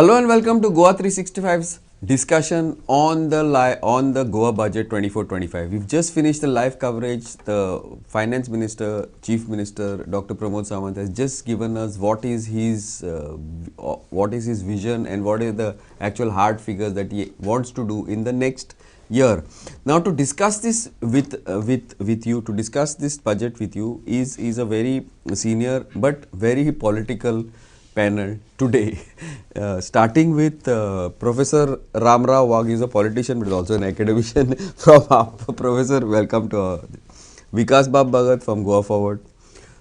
Hello and welcome to GOA365's discussion on the Goa budget 24-25. We've just finished the live coverage. The Finance Minister, Chief Minister, Dr. Pramod Sawant has just given us what is his vision and what is the actual hard figures that he wants to do in the next year. Now, to discuss this with you, to discuss this budget with you is a very senior but very political panel today, starting with Professor Ramrao Wagh. He is a politician but is also an academician from Professor, welcome to Vikas Bab Bhagat from Goa Forward,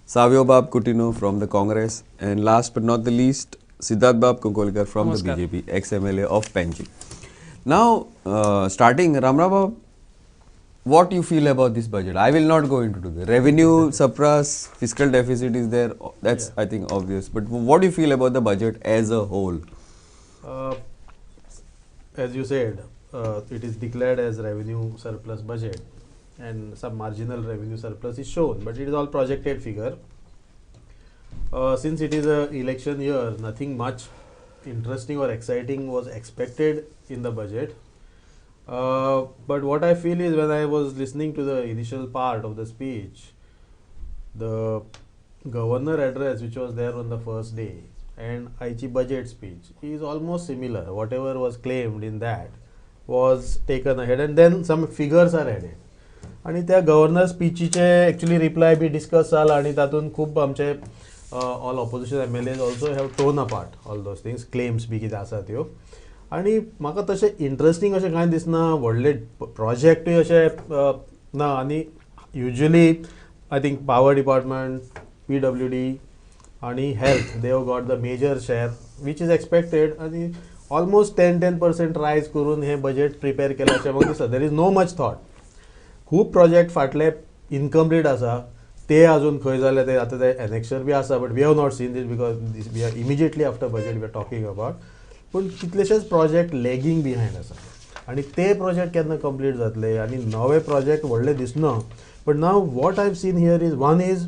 Savio Bab Kutino from the Congress, and last but not the least, Siddharth Bab Kunkolkar from the BJP, ex-MLA of Panji. Now, starting, Ramrao Bab, what you feel about this budget? I will not go into the revenue surplus, fiscal deficit is there. That's I think obvious. But what do you feel about the budget as a whole? As you said, it is declared as revenue surplus budget, and some marginal revenue surplus is shown, but it is all projected figure. Since it is a election year, nothing much interesting or exciting was expected in the budget. But what I feel is, when I was listening to the initial part of the speech, the governor address which was there on the first day and Aichi budget speech is almost similar. Whatever was claimed in that was taken ahead, and then some figures are added. आणि त्या governor स्पीचीचे actually reply बी discuss जाला, आणि तातूंत खूब आमचे all opposition MLAs also have torn apart all those things, claims बी कितें आसा त्यो. आणि म्हाका तशें इंट्रस्टींग अशें कांय दिसना, व्हडले प्रोजेक्टूय अशें ना. आनी usually I think power department, PWD आणि health, they have got the major share which is expected, आनी ऑलमोस्ट 10% रायज करून हें बजेट प्रिपेर केलां अशें म्हाका दिसता. There is no much thought. खूब प्रोजेक्ट फाटले इनकम्प्लीट आसा, ते अजून खंय जाले ते आतां ते एनेक्शर बी आसा, but we have not seen this because we are immediately after budget we are talking about. पूण कितलेशेच प्रोजेक्ट लॅगिंग बिहायंड आसा, आनी ते प्रोजेक्ट केन्ना कंप्लीट जातले, आनी नवे प्रोजेक्ट व्हडले दिसना. But now what I seen here is one is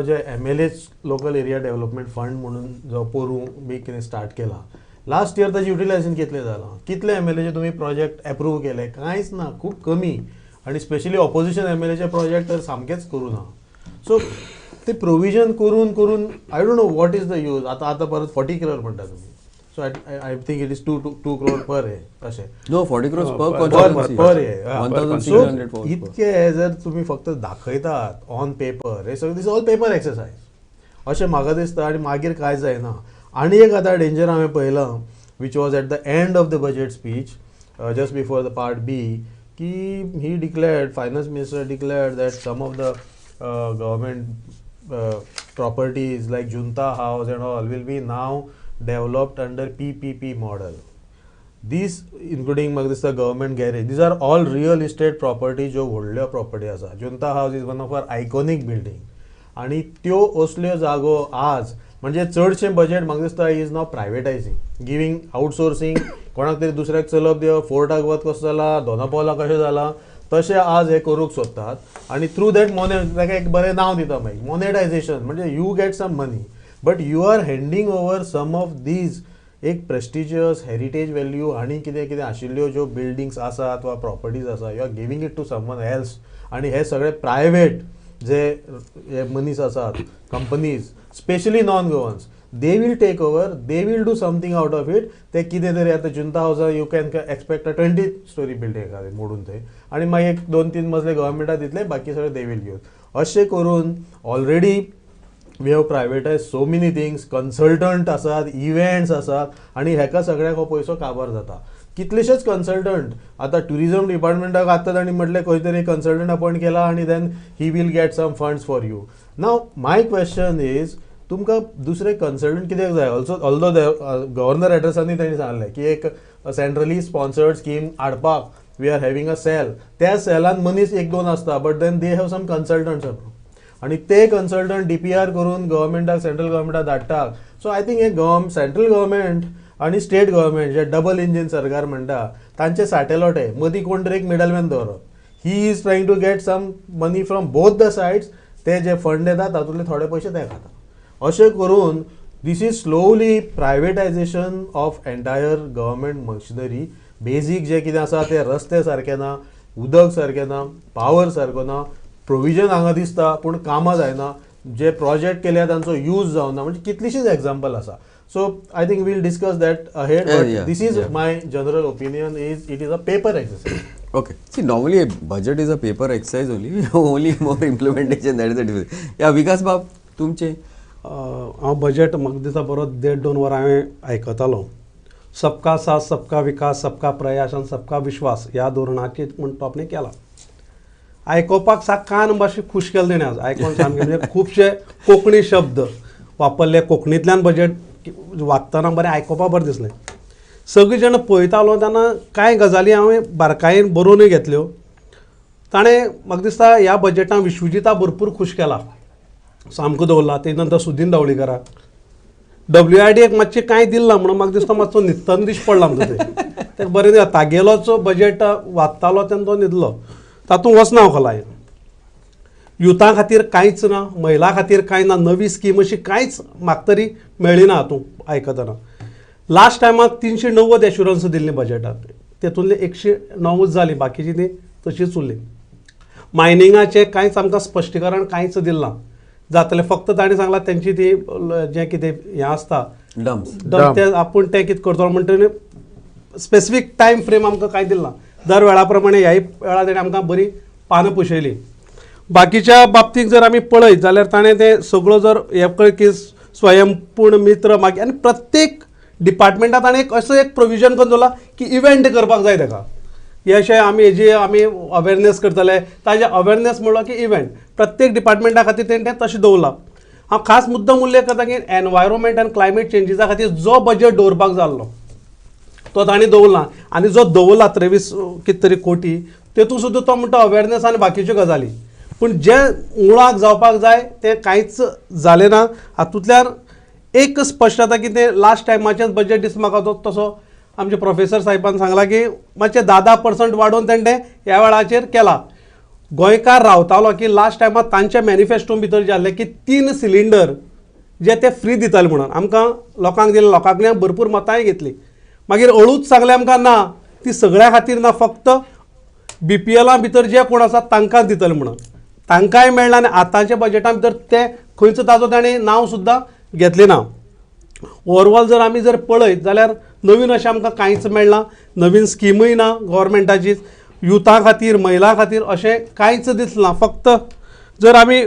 J MLAs local area development fund म्हणून जो पोरू बी कितें स्टार्ट केला. लास्ट इयर ताजें युटिलायझेशन कितलें जालां, कितले MLAचे तुमी प्रोजेक्ट एप्रूव केले? कांयच ना, खूब कमी. आणि स्पेशली ऑपोजिशन MLAचे प्रोजेक्ट तर सामकेच करूं ना. सो ते प्रोविजन करून करून I don't know what is the use. आतां परत 40 crore म्हणटा तुमी. So I think it is 2 crore per year. अशें. No, 40 crores per constituency. Per year. 1,600 for. इतके जर तुम्ही फक्त दाखयतात ऑन पेपर, हे सगळं दिस ऑल पेपर एक्सरसाइज अशें म्हाका दिसता. आनी मागीर कांय जायना. आनी एक आतां डेंजर हांवें पळयलां, which was at the end of the budget speech, just before the part B, की he declared, finance minister declared that some of the government properties like Junta House and all will be now developed under PPP model. These including the government garage, these are all real estate properties जो व्हडल्यो property आसा. Junta House is one of our iconic building, आणि त्यो असल्यो जागो आज म्हणजे चडशें बजेट म्हाका दिसता इज नाव प्रायवेटायझिंग, गिविंग आउटसोर्सिंग, कोणाक तरी दुसऱ्याक चलप दिवप. फोर्टाक वत कसो जाला, दोनापावला कशें जाला, तशें आज हे करूंक सोदतात. आनी थ्रू दॅट ताका एक बरें नांव दिता मागीर मॉनेटायझेशन, म्हणजे you get some money, but you are handing over some of these एक प्रेस्टिजियस हेरिटेज व्हॅल्यू आनी कितें कितें आशिल्ल्यो ज्यो बिल्डिंग्स आसात वा प्रॉपर्टीज आसा, you are giving it to someone else. आनी हे सगळे प्रायवेट जे मनीस आसात, companies, specially non governance, they will take over, they will do something out of it. ते कितें तरी आतां जुंता हावसा you can expect a 20 story building मोडून थंय, आनी मागीर एक 2-3 मजले गव्हर्मेंटाक दितले, बाकी सगळे दे वील घेवन. अशें करून already we have privatize so many things. Consultant आसात, इव्हेंट्स आसात, आनी हेका सगळ्याक हो पयसो काबार जाता. कितलेशेच कन्सल्टंट आतां ट्युरिजम डिपार्टमेंटाक आतां तांणी म्हटलें खंय तरी कन्सल्टंट अपॉयंट केला, आनी then he will get some funds for you. Now my question is, तुमकां दुसरे कन्सल्टंट कित्याक जाय? ऑल्दो गव्हर्नर एड्रेसांनी तांणी सांगलें की एक सेंट्रली स्पॉन्सर्ड स्कीम हाडपाक we are having a cell. त्या सेलान मनीस 1-2 आसता, but then they have some consultants approved, आणि ते कन्सल्टंट DPR करून गव्हर्मेंटाक, सेंट्रल गव्हर्मेंटाक धाडटात. सो आय थिंक हे सेंट्रल गव्हर्मेंट आणि स्टेट गव्हर्मेंट जे डबल इंजिन सरकार म्हणटा तांचे साटेलोटे, मदीं कोण तरी एक मिडलमॅन दवरप. He is trying to get some money from both the sides. ते जे फंड येतात तातूंतले थोडे पयशे ते खाता. अशें करून This is slowly privatization of entire government machinery. Basic जे कितें आसा ते रस्ते सारके ना, उदक सारके ना, पावर सारको ना, प्रोविजन हांगा दिसता पूण कामां जायना, जे प्रोजेक्ट केले तांचो यूज जावना, म्हणजे कितलीशीच एग्जांपल आसा. So I think will discuss that ahead, but this is my general opinion is it is a paper exercise. Okay. See, normally a budget is a paper exercise only. Only more implementation, that is the difference. Yeah, Vikas Bab, तुमचे? हांव budget म्हाका दिसता बरो 1.5-2 वरां हांवें आयकतालो. सबका साथ, सबका विकास, सबका प्रयास आनी सबका विश्वास ह्या धोरणाचेर म्हणटा आपणें केला. आयकोपाक सा कान मातशें खूश केलें तेणें आज आयकोन सामकें, म्हणजे खुबशे कोंकणी शब्द वापरले, कोंकणींतल्यान बजेट वाचतना बरें आयकोपाक बरें दिसलें. सगळीं जाण पळयतालो तेन्ना कांय गजाली हांवें बारकायेन बरोवनूय घेतल्यो. ताणें म्हाका दिसता ह्या बजेटान विश्वजिता भरपूर खूश केला, सामको दवरला. ते नंतर सुदीन धावळीकराक WID मातशें कांय दिलें ना म्हणून म्हाका दिसता मातसो न्हिदतना दिश्ट पडला म्हणटा तेका बरें दिसता. तागेलोच बजेट वाचतालो तेन्ना तो न्हिदलो, तातूंत वचना हांव खलाय. युथा खातीर कांयच ना, महिला खातीर कांय ना, नवी स्कीम अशी कांयच म्हाका तरी मेळ्ळी ना हातूंत आयकतना. लास्ट टायमाक 390 एश्युरन्स दिल्ली बजेटात, तेतूंतली 109 जाली, बाकीची ती तशीच उरली. मायनिंगाचें कांयच आमकां स्पश्टीकरण कांयच दिलें ना. जातलें फक्त ताणें सांगलां तेंची ती जें कितें हें आसता डम्प तें आपूण तें कितें करतलो म्हणटा स्पेसिफीक टायम फ्रेम आमकां कांय दिलें ना. दर वेळा प्रमाणे ह्याय वेळा तेणें आमकां बरी पानां पुशयली. बाकीच्या बाबतींत जर आमी पळयत जाल्यार ताणें तें सगळो जर हे पळय की स्वयंपूर्ण मित्र मागीर आनी प्रत्येक डिपार्टमेंटात ताणें असो एक प्रोविजन करून दवरला की इव्हेंट करपाक जाय ताका. हे अशें आमी हेजी आमी अवेरनेस करतले, ताजे अवेरनेस म्हणलो की इव्हेंट प्रत्येक डिपार्टमेंटा खातीर तेणें तशें दवरलां. हांव खास मुद्दम उल्लेख करता की एनवायरमेंट आनी क्लायमेट चेंजीसा खातीर जो बजेट दवरपाक जाल्लो तो ताणें दवरला. आनी जो दवरला 23 कितें तरी कोटी, तेतूंत सुद्दां तो म्हणटा अवेरनेस आनी बाकीच्यो गजाली. पूण जे मुळाक जावपाक जाय तें कांयच जालें ना. हातूंतल्यान एक स्पश्ट जाता की तें लास्ट टायमाचेंच बजेट दिसता म्हाका तो तसो आमचे प्रोफेसर साहेबान सांगला की मातशें 10% वाडोवन तेणें ह्या वेळाचेर केला. गोंयकार रावतालो की लास्ट टायमार तांच्या मॅनिफेस्टो भितर जें आसलें की 3 सिलिंडर जे ते फ्री दिताले म्हणून आमकां लोकांक दिलें, लोकां कडल्यान भरपूर मतांय घेतली. मागीर हळूच सांगलें आमकां ना, ती सगळ्या खातीर ना, फक्त BPL भितर जे कोण आसा तांकांच दितले म्हणून. तांकांय मेळना आनी आतांच्या बजेटा भितर ते खंयच ताजो ताणें नांव सुद्दां घेतलें ना. ओवरऑल जर आमी जर पळयत जाल्यार नवीन अशें आमकां कांयच मेळना, नवीन स्किमूय ना गव्हर्मेंटाची, युथा खातीर, महिला खातीर अशें कांयच दिसलें ना. फक्त जर आमी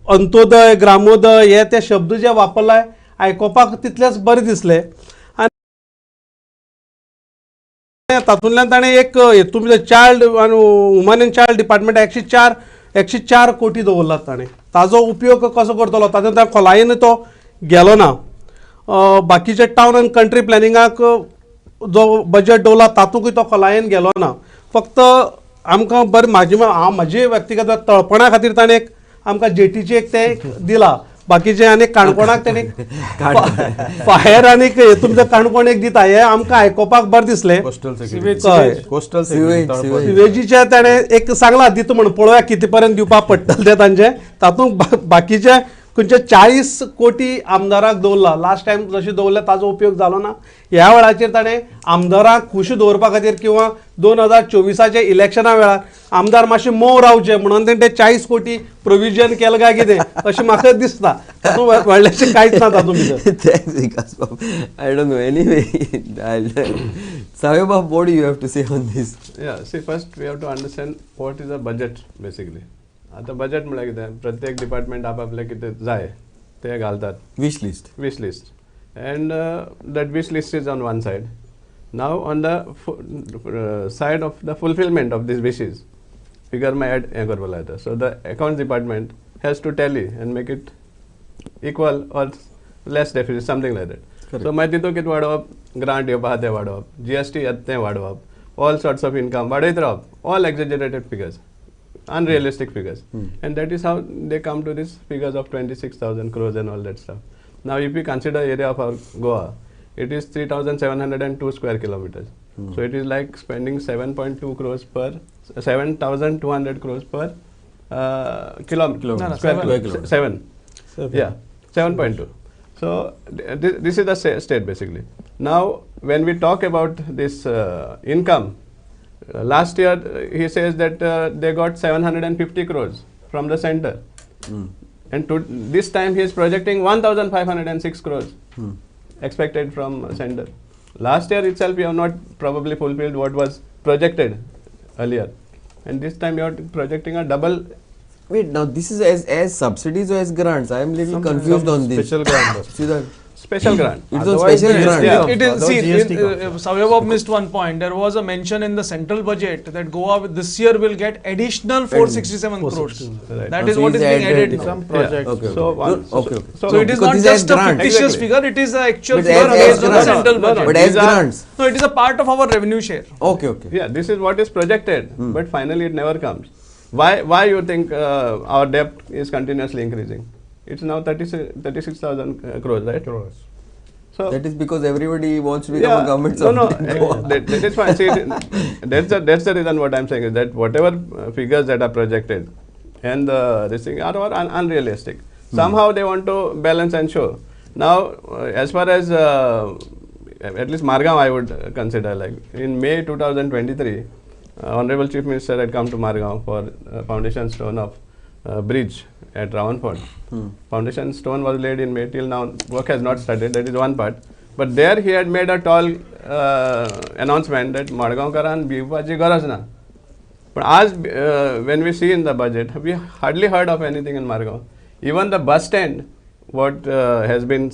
अंत्योदय, ग्रामोदय हे ते शब्द जे वापरलाय आयकोपाक तितलेच बरें दिसले. आनी तातूंतल्यान ताणें एक हेतून भितर चायल्ड आनी वुमन एंड चायल्ड डिपार्टमेंट 104 कोटी दवरलात ताणें. ताजो उपयोग कसो करतलो तातूंत त्या खोलायेन तो गेलो ना. बाकीचे टावन आनी कंट्री प्लॅनिंगाक जो बजेट दवरला तातूंतय तो खोलायेन गेलो ना. फक्त आमकां बरें म्हाजी व्यक्तिगत तळपणा खातीर ताणें एक आमकां जेटीचे एक तें दिला. बाकीचे आनी काणकोणाक तेणी फायर आनीक हेतून भितर काणकोण एक दिता, हे आमकां आयकोपाक बरें दिसलें. कोस्टल सिवेजीचे ताणें एक सांगलां दिता म्हणून, पळोवया कितें पर्यंत दिवपाक पडटलें तें तांचें. तातूंत बाकीचे खंयचे 40 कोटी आमदाराक दवरला. लास्ट टायम जशें दवरलें ताजो उपयोग जालो ना. ह्या वेळाचेर ताणें आमदारांक खूश दवरपा खातीर किंवा 2024च्या इलेक्शना वेळार आमदार मातशे मोव रावचे म्हणून तेणें 40 कोटी प्रोविजन केलें काय कितें अशें म्हाका दिसता. तातूंत व्हडलेशें कांयच ना तातूंत भितर. Thanks, Vikas Bab. I don't know. Anyway, Sahib Bab, what do you have to say on this? Yeah, see, first we have to understand what is a budget basically. आता बजेट म्हळ्यार कितें, प्रत्येक डिपार्टमेंट आपआपले कितें जाय ते घालतात. Wish list. Wish list. And that wish list is on one side. Now on the side of the fulfillment of these wishes, figure my add हें करपाक लायता. So the accounts department has to tally and make it equal or less deficit, something like that. Correct. So मागीर तितूंत कितें वाडोवप, grant येवपा आहा तें वाडोवप, GST येता तें वाडोवप, all sorts of income वाडयत रावप, all exaggerated figures, unrealistic figures. And that is how they come to these figures of 26,000 crores and all that stuff. Now if we consider area of our Goa, it is 3,702 square kilometers. So it is like spending 7.2 crores per 7,200 crores per kilometer. Kilometer. Square kilometer. 7. Yeah, 7.2. So this is the state basically. Now when we talk about this income, last year he says that they got 750 crores from the center. And this time he is projecting 1,506 crores expected from center. Last year itself we have not probably fulfilled what was projected earlier. And this time you are projecting a double. Wait, now this is as subsidies or as grants? I am little confused on this. Special grant. See that? Special grant. It's on Otherwise special GST grant. Yeah. It is, Otherwise see, GST comes. Savyabhav missed one point. There was a mention in the central budget that Goa this year will get additional 467 crores. Right. That Oh, is so what is he's being added added now. Some projects. Okay. So one- okay. So it is because not these just are a grants. fictitious Exactly. figure, it is the actual But figure as based on the grants. central No, no, budget. But These as are- grants. No, it is a part of our revenue share. Okay, okay. Yeah, this is what is projected, but finally it never comes. Why you think our debt is continuously increasing? It's now 36,000 crores, right? Crores. So That is because everybody wants to become a government no, no, subsidy. that is fine. See, that's the reason what I'm saying is that whatever figures that are projected and this thing are unrealistic. Somehow they want to balance and show. Now, as far as at least Margam, I would consider like in May 2023, Honorable Chief Minister had come to Margam for foundation stone of bridge at Ravanford. Foundation stone was laid in May. Till now, work has not started. That is one part. But there he had made a tall announcement that Margam karan Bhivaji Garajna. But as when we see in the budget, we hardly heard of anything in Margam. Even the bus stand, what has been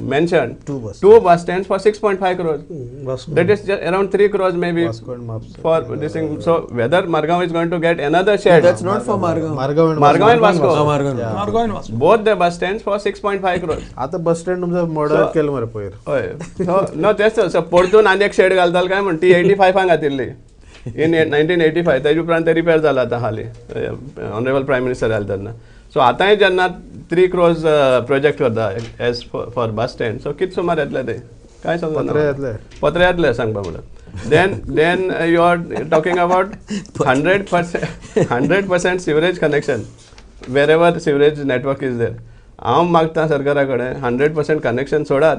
mentioned, Two bus two bus stands for 6.5 crores. Bus That is just around 3 crores maybe Vasco and Maps. for this thing. So whether Margam is going to get another shed, That's not for Margam. Margaon and Margam and Vasco. Oh, Margam. Yeah. Margam and Vasco. both the bus stands for 6.5 crores. आता bus stand तुमचं murder So- केलं मरे पयर होय no तेच परतून आनी एक शेड घालताल काय म्हण ती 85 घातिल्ली इन 1985 तेजे उपरांत ते रिपेअर जाला आता हाली ऑनरेबल प्रायम मिनिस्टर आयले तेन्ना सो आतांय जेन्ना 3 crores प्रोजेक्ट करता एज फॉर बस स्टँड सो कित सुमार येतले ते काय पत्रे येतले. पत्र येतले सांगपा म्हणून then you are talking about 100% sewage connection wherever sewage network is there. हांव मागता सरकारा कडेन 100% कनेक्शन सोडात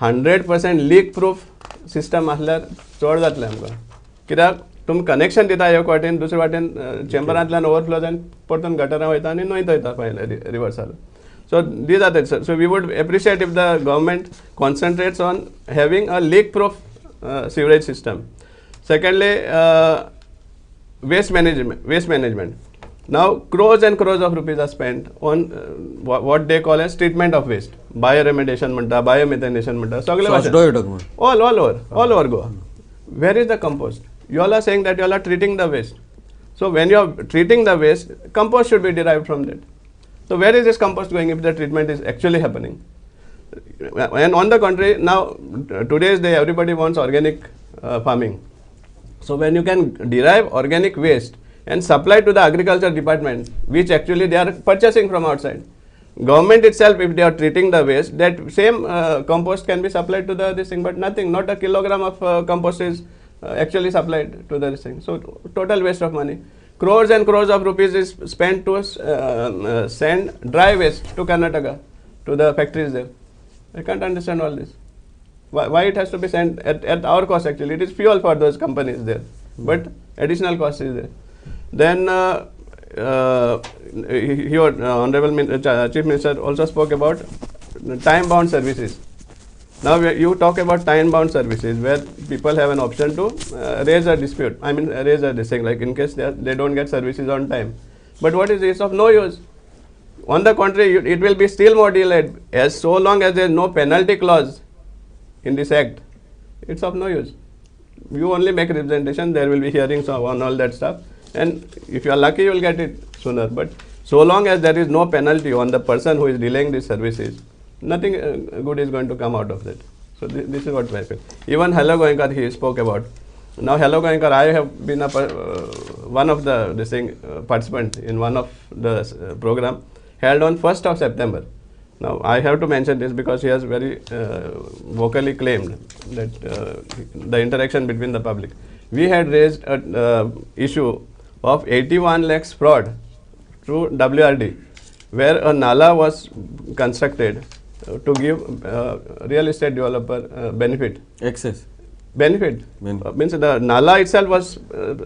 100% लीक प्रूफ सिस्टम आसल्यार चड जातलें आमकां कित्याक तुमी कनेक्शन दिता एक वाटेन दुसरे वाटेन चेंबरांतल्यान ओवरफ्लो जावन परतून गटरां वयता आनी न्हंयत वयता finally रिवर्साल. So these are the, so we would appreciate if the government concentrates on having a leak-proof sewerage system. Secondly, waste management. Now crores and crores of rupees are spent on what they call as treatment of waste. Bioremediation म्हणटा, biomethanation म्हणटा, सगळे So, भाशेन. you're talking about. all over Goa. Where is the compost? You all are saying that you all are treating the waste. So when you are treating the waste, compost should be derived from that. So where is this compost going if the treatment is actually happening? And on the contrary, now today's day everybody wants organic farming. So when you can derive organic waste and supply to the agriculture department, which actually they are purchasing from outside. Government itself, if they are treating the waste, that same compost can be supplied to this thing, but nothing, not a kilogram of compost is actually supplied to this thing. So total waste of money. Crores and crores of rupees is spent to send dry waste to Karnataka, to the factories there. I can't understand all this. Why it has to be sent at our cost actually? It is fuel for those companies there, but additional cost is there. Then your Honorable Chief Minister also spoke about time-bound services. Now you talk about time-bound services where people have an option to raise a dispute. I mean raise a this thing like in case they don't get services on time. But what is this of no use? On the contrary, it will be still more delayed as so long as there is no penalty clause in this act. It's of no use. You only make representation. There will be hearings on all that stuff, and if you are lucky, you will get it sooner. But so long as there is no penalty on the person who is delaying these services, nothing good is going to come out of that. So this is what I feel. Even Hello Goenka he spoke about. Now Hello Goenka, I have been one of the participant in one of the program held on 1st of September. Now I have to mention this because he has very vocally claimed that the interaction between the public. We had raised an issue of 81 lakhs fraud through WRD, where a nala was constructed to give real estate developer benefit. Excess. Benefit. Means the Nala itself was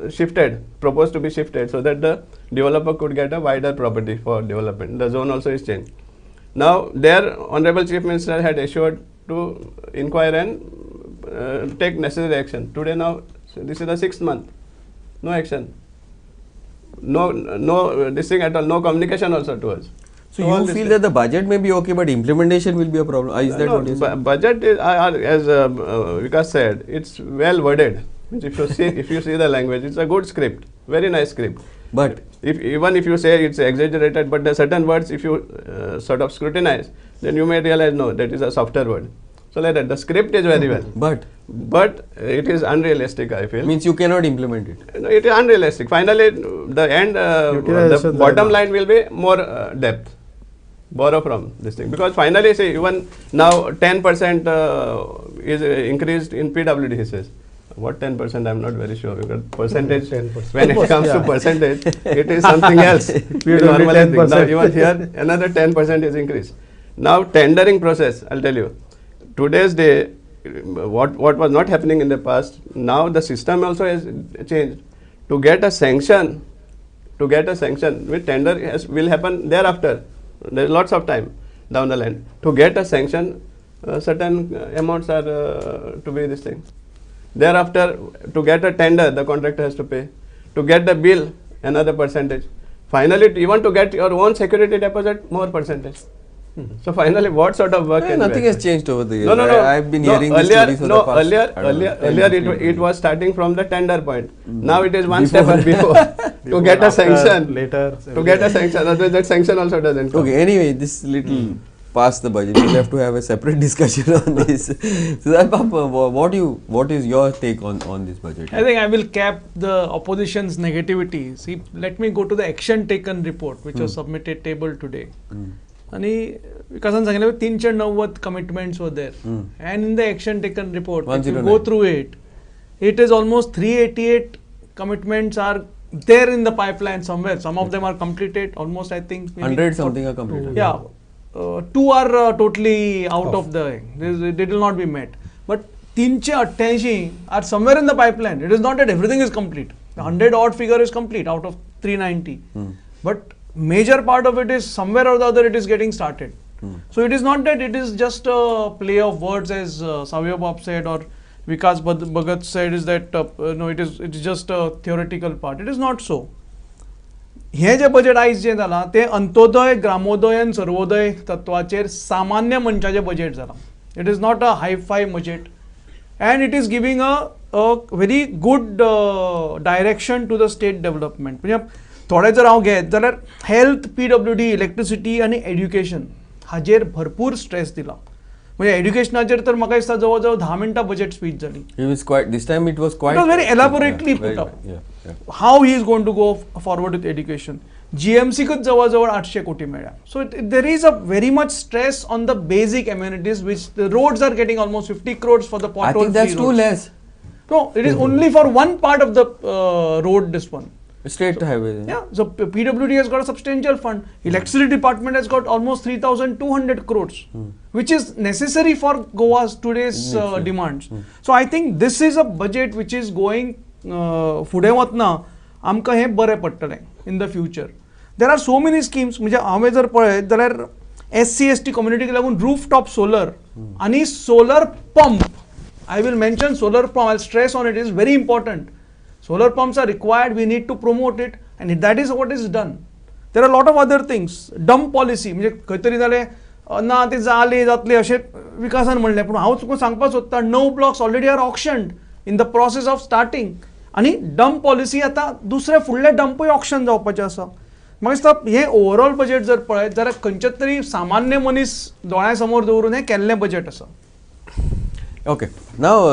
shifted, proposed to be shifted so that the developer could get a wider property for development. The zone also is changed. Now, their Honorable Chief Minister had assured to inquire and take necessary action. Today now, so this is the 6th month. No action. No this thing at all, no communication also to us. So you feel that the budget may be okay, but implementation will be a problem. Is that what you said? Budget is, as Vikas said, it's well worded. Means if you see the language, it's a good script, very nice script. But even if you say it's exaggerated, but the certain words, if you sort of scrutinize, then you may realize no, that is a softer word. So like that, the script is very well, but it is unrealistic. I feel means you cannot implement it. No, it is unrealistic. Finally, the end, the bottom line will be more depth. Borrow from this thing, because finally, say even now 10% is increased in PWD. He says, what 10%? I'm not very sure, because percentage 10%. when it comes to percentage, it is something else. We normally think. Now even here another 10% is increased. Now tendering process, I'll tell you, today's day, what was not happening in the past, now the system also has changed. To get a sanction, with tender will happen thereafter. There is lots of time down the line. To get a sanction, certain amounts are to be this thing. Thereafter, to get a tender, the contractor has to pay. To get the bill, another percentage. Finally, even to get your own security deposit, more percentage. So finally, what sort of work? Nothing has changed over the years. No. I've been hearing this story for the past. Earlier it was starting from the tender point. Now it is one step before to get a sanction. Later. To get a sanction, otherwise that sanction also doesn't come. Okay, anyway, this little past the budget. We'll have to have a separate discussion on this. So, Papa, what is your take on this budget? I think I will cap the opposition's negativity. See, let me go to the action taken report, which was submitted table today. आणि विकासान सांगितलं 390 commitments were there, and in the action taken report, if you go through it, it is almost 388 commitments are there in the pipeline somewhere. Some of them are completed, almost I think 100 something are completed. Yeah, 2 are totally out of the, they will not be met. But 388 are somewhere in the pipeline. It is not that everything is complete. The 100 odd figure is complete out of 390. But major part of it is somewhere or the other it is getting started. So it is not that it is just a play of words, as Savya Bob said or Vikas Bhagat said, is that no, it is just a theoretical part. It is not so. हे जे budget आयज जे जाला ते अंत्योदय, ग्रामोदय आणि सर्वोदय तत्वाचेर सामान्य मनशाचे budget जाला. It is not a high-fi budget, and it is giving a very good direction to the state development. म्हणजे थोडे जर हांव घेत जाल्यार हेल्थ, PWD, इलेक्ट्रिसिटी आनी एड्युकेशन हाजेर भरपूर स्ट्रेस दिला. म्हणजे एड्युकेशनाचेर तर म्हाका दिसता जवळ जवळ 10 मिनटां बजेट स्पीच जाली. This time it was quite. It was very elaborately put up. How he is going to go forward with education. GMC कच जवळ जवळ 800 कोटी मेळ्ळ्या. So there is a very much stress on the basic amenities, which the roads are getting almost 50 crores for the pothole. I think that's too less. No, it is only for one part of the road, this one. Straight highway. Yeah, so PWD has got a substantial fund. Electricity department has got almost 3,200 crores, which is necessary for Goa's today's demands. So I think this is a budget which is going फुडें वतना आमकां हें बरें पडटलें in the future. There are so many schemes. म्हणजे हांवें जर पळयत जाल्यार SC/ST communityक लागून rooftop solar आनी solar pump. I will mention solar pump. I'll stress on it. It is very important. Solar pumps are required. We need to promote it, and that is what is done. There are a lot of other things. Dump policy. म्हणजे खंय तरी जालें ना ते जातले अशें विकासान म्हणलें, पूण हांव तुका सांगपाक सोदता 9 blocks already are auctioned in the process of starting. आनी डंप पॉलिसी आतां दुसरे फुडले डंपूय ऑक्शन जावपाचें आसा. म्हाका दिसता हें ओवरऑल बजेट जर पळयत जाल्यार खंयचे तरी सामान्य मनीस दोळ्या समोर दवरून हें केल्लें बजेट आसा. Okay. Now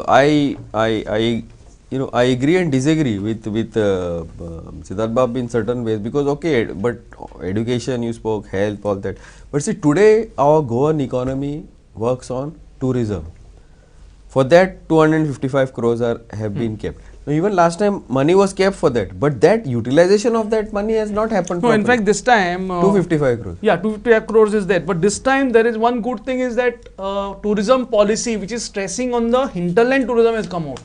I agree and disagree with Siddharth Babu in certain ways, because okay, but education you spoke, health, all that. But see, today our Goan economy works on tourism. For that 255 crores have been kept. Now, even last time money was kept for that, but that utilization of that money has not happened. No, in properly. fact, this time 255 crores. Yeah, 250 crores is there. But this time there is one good thing is that tourism policy, which is stressing on the hinterland tourism, has come out.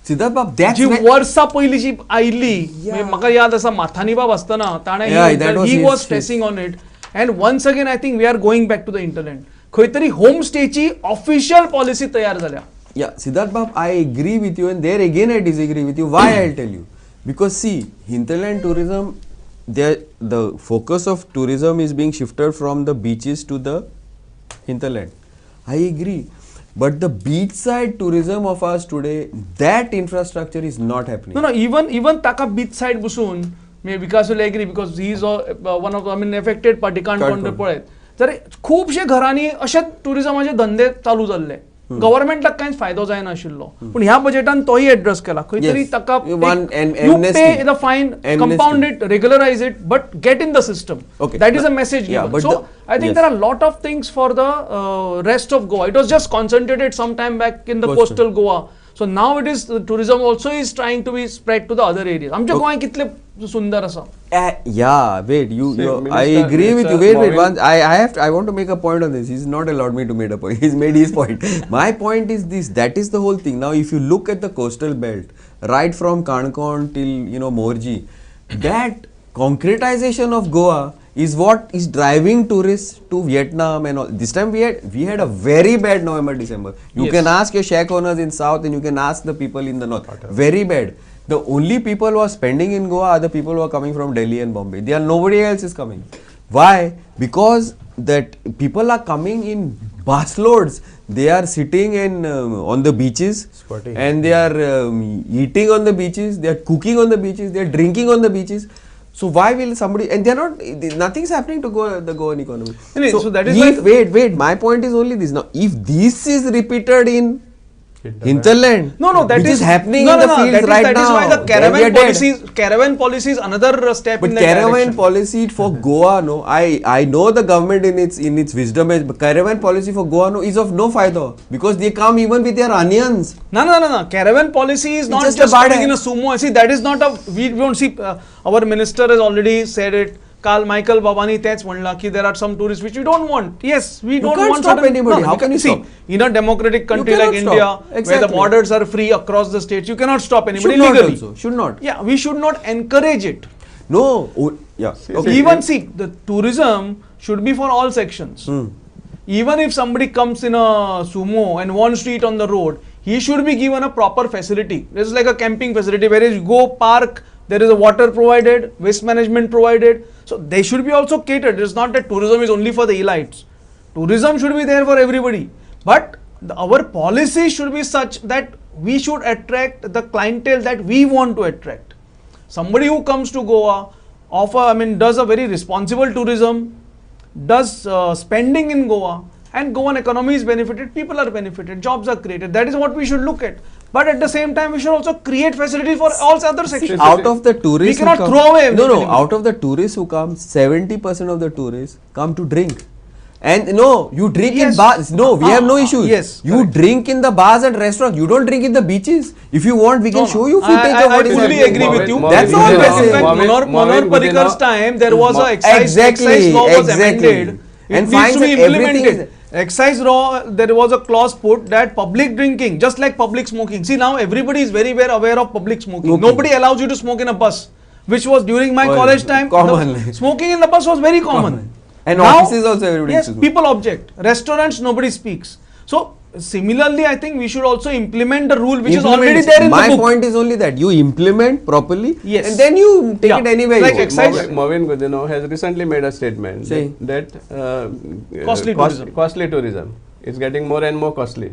Siddharth Bab, that's ji when- वर्षा पयली जी oily Yeah. म्हाका याद आसा माथानी बाब आसतना ताणे Yeah, that was he his- was stressing on it and once again I think we are going back to the hinterland. खंय तरी home स्टेची official policy तयार झाल्या. Yeah, Siddharth Bab, I agree with you, and there again I disagree with you. Why? I'll tell you. Because see, hinterland tourism, the focus of tourism is being shifted from the beaches to the hinterland. I agree. But the beachside tourism of us today, that infrastructure is not happening. No, even taka beach side बसून मे विकास will agree because he is one of the affected party can't Can't पळयत तर खूबशे घरांनी अशे टुरिझमाचे धंदे चालू जाल्ले. गव्हर्मेंटाक कांयच फायदो जायनाशिल्लो पण ह्या बजेटान तोही एड्रेस केला खंय तरी Yes. ताका One you amnesty. pay the fine, Amnesty. compound it, regularize it, but get in the system. Okay. That is a message Yeah, given. but So the- I think yes. there are a lot of things for the rest of Goa. It was just concentrated some time back in the Coastal. coastal Goa. So now it is the tourism also is trying to be spread to the other areas. आमच्या गोंयांत कितले सुंदर आसा. Yeah, wait, you, See, I Minister- agree with you. Minister Wait, Mohin- once I want to make a point on this. He's not allowed me to make a point. He's made his point. My point is this. That is the whole thing. Now, if you look at the coastal belt, right from Kankon till Morji, that concretization of Goa is what is driving tourists to Vietnam and all. This time we had a very bad November, December. You Yes. can ask your shack owners in South and you can ask the people in the North. Very bad. The only people who are spending in Goa are the people who are coming from Delhi and Bombay. They are nobody else is coming. Why? Because that people are coming in busloads. They are sitting in on the beaches Squatting. and they are eating on the beaches. They are cooking on the beaches. They are drinking on the beaches. So why will somebody, and they are not, nothing's happening to the Goan economy. Anyway, so that is if, why- wait, my point is only this. Now, if this is repeated in hinterland, No, that which is happening no, in the no, fields that is, right that now. is why the where we are dead. caravan policy is another step But in that caravan direction. policy for Goa, no, I know the government in its wisdom is, but caravan policy for Goa, no, is of no faida because they come even with their onions. No. Caravan policy is not just just a bad coming in a idea. sumo. See, that is not a. We don't see. Our minister has already said it. Carl Michael Babani तेच म्हणला की there are some tourists which we don't want. Yes, we don't can't want stop certain- anybody. No, How can you see, stop? in a democratic country like cannot India, stop. where Exactly. the borders are free across the states, you cannot stop anybody Should not legally. also. Should not. Yeah, we should not encourage it. No. Oh, yeah. Okay. Even see, the tourism should be for all sections. Even if somebody comes in a sumo and wants to eat on the road, he should be given a proper facility. This is like a camping facility where you go park, there is a water provided, waste management provided. So they should be also catered. It's not that tourism is only for the elites. Tourism should be there for everybody. But our policy should be such that we should attract the clientele that we want to attract. Somebody who comes to Goa does a very responsible tourism, does spending in Goa, and Goan economy is benefited, people are benefited, jobs are created. That is what we should look at. But at the same time, we should also create facilities for all other sections. Out of the tourists, We cannot who come, throw away No, everything. out of the tourists who come, 70% of the tourists come to drink. And no, you drink in Yes. bars. No, we have no issues. Yes, you correct. drink in the bars and restaurants. You don't drink in the beaches. If you want, we can show you footage of what is fully happening. agree with you. That's Moving all on. we're saying. In fact, Manor Parikar's time, there was a excise law was amended. It And needs fines to be and everything implemented. is- Excise law, there was a clause put that public drinking, just like public smoking. See, now everybody is very well aware of public smoking. Nobody allows you to smoke in a bus, which was during my Oh, college time. common. Smoking in the bus was very common. And Now- offices also everybody Yes, used to smoke. people object. Restaurants, nobody speaks. So, similarly, I think we should also implement the rule which is already Implement. there in My the book. point is only that you implement properly, Yes. and then you take Yeah. it anywhere Like you want. excise- Movin Gudino has recently made a statement Saying? that Costly tourism. costly tourism is getting more and more costly.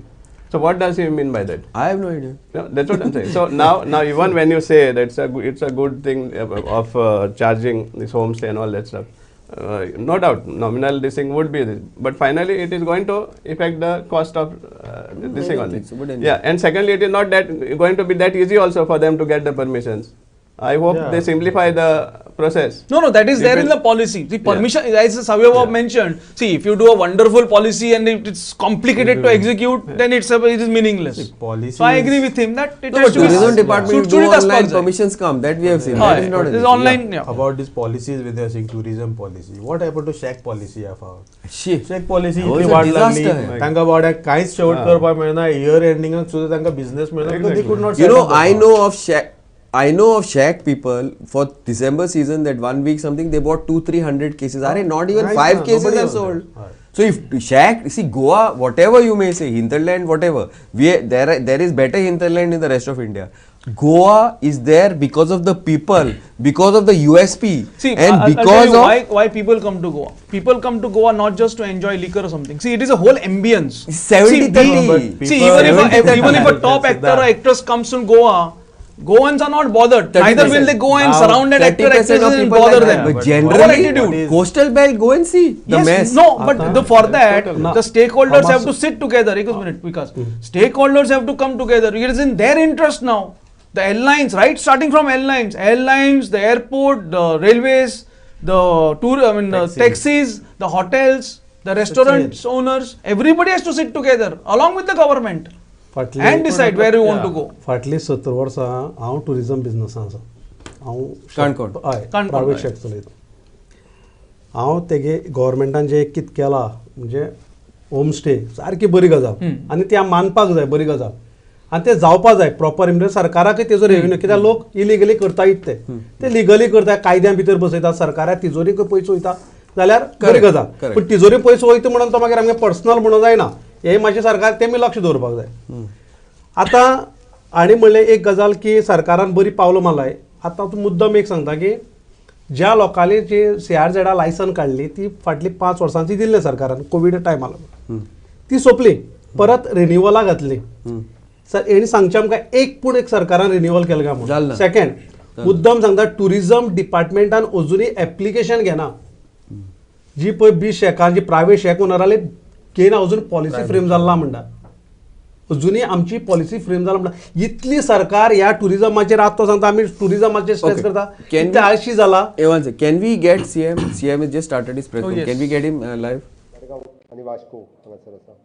So what does he mean by that? I have no idea. No, that's what I'm saying. So now even when you say that it's a good thing of charging this homestay and all that stuff, no doubt nominal this thing would be this, but finally it is going to affect the cost of this thing don't only. think so, but anyway. Yeah, and secondly, it is not that going to be that easy also for them to get the permissions. I hope Yeah. they simplify the process. No, that is If there in it- the policy. The permission, as Savyabha mentioned, see, if you do a wonderful policy and if it's complicated to execute, then it is meaningless. See, policy So I is- agree with him that it No, has but to be tourism department you do सुटसुटीत online असपाक जाय. permissions come, that we have seen. Ah, That is not an it is issue. online. Yeah. About these policies with the tourism policy. What happened to shack policy of our? Shit. Shake policy That was Italy a वाट लागली disaster. तांकां बावड्याक कांयच शेवट करपाक मेळना year एंडिंगाक सुद्दां तांकां business मेळना they could not You know, I know of shack people for December season that 1 week something they bought 200-300 cases. Are not even Right, 5 na, cases nobody are was sold. there. Right. So if shack, see Goa, whatever you may say, hinterland, whatever, there is better hinterland in the rest of India. Goa is there because of the people, because of the USP, See, and I'll tell because you of why people come to Goa. People come to Goa not just to enjoy liquor or something. See, it is a whole ambience. 70-30. See, even if a top That's actor or that. actress comes to Goa, Goans are not bothered. Neither will they go and Now, surround an actor 30% actress of and people bother like that. them. But But generally, whole attitude. coastal belt, go and see the Yes, mess. no, but for that, No. the stakeholders have to Hamas- sit together. Ek minute, because stakeholders have to come together. It is in their interest now. The airlines, right? Starting from airlines, the airport, the railways, the taxis, the hotels, the restaurants owners. Everybody has to sit together along with the government फाटली and decide where you want to go. फाटली 70 वर्सां हांव tourism बिजनसान आसा काणकोण. हय Canacona, private हय. Shake चलयता हांव तेगे गोवोरमेंटान जे कितें केलां म्हणजे होम स्टे सारकी बरी गजाल आनी ती हांव मानपाक जाय बरी गजाल आनी तें जावपा जाय प्रॉपर म्हणजे सरकाराकय तेजो रेव्हेन्यू कित्याक लोक इलिगली करतायत ते लिगली करता कायद्या भितर बसयता सरकाराक तिजोरीक पयसो वयता जाल्यार बरी गजाल correct. पूण तिजोरी पयसो वयता म्हणून तो मागीर आमगे पर्सनल म्हणून जायना हे मातशें सरकार तेमी लक्ष दवरपाक जाय आतां आनी म्हणलें एक गजाल की सरकारान बरी पावलां मारलाय आतां तूं मुद्दम एक सांगता की ज्या लोकांनी जी CRZ लायसन काडली ती फाटली 5 वर्सांची दिल्ली सरकारान कोवीड टायमार ती सोंपली परत रिन्युवला घातली सर हेणी सांगचें आमकां एक पूण एक सरकारान रिन्युवल केलें काय जालें म्हणून ना. सेकंड मुद्दम सांगता टुरिजम डिपार्टमेंटान अजुनूय एप्लिकेशन घेना जी पळय बी शेकां जी प्रायवेट शेक ओनराली घेयना अजून पॉलिसी फ्रेम जाल्ला म्हणटा अजुनूय आमची पॉलिसी फ्रेम जाला म्हणटा इतली सरकार ह्या टुरिजमाचेर आतां तो सांगता आमी टुरिजमाचेर स्ट्रेस Okay. करता Can कितें आळशी जाला One second. Can we get CM? CM has just started his press Oh, conference. yes. Can we get him live? Madgaon आनी वास्को हांगासर आसा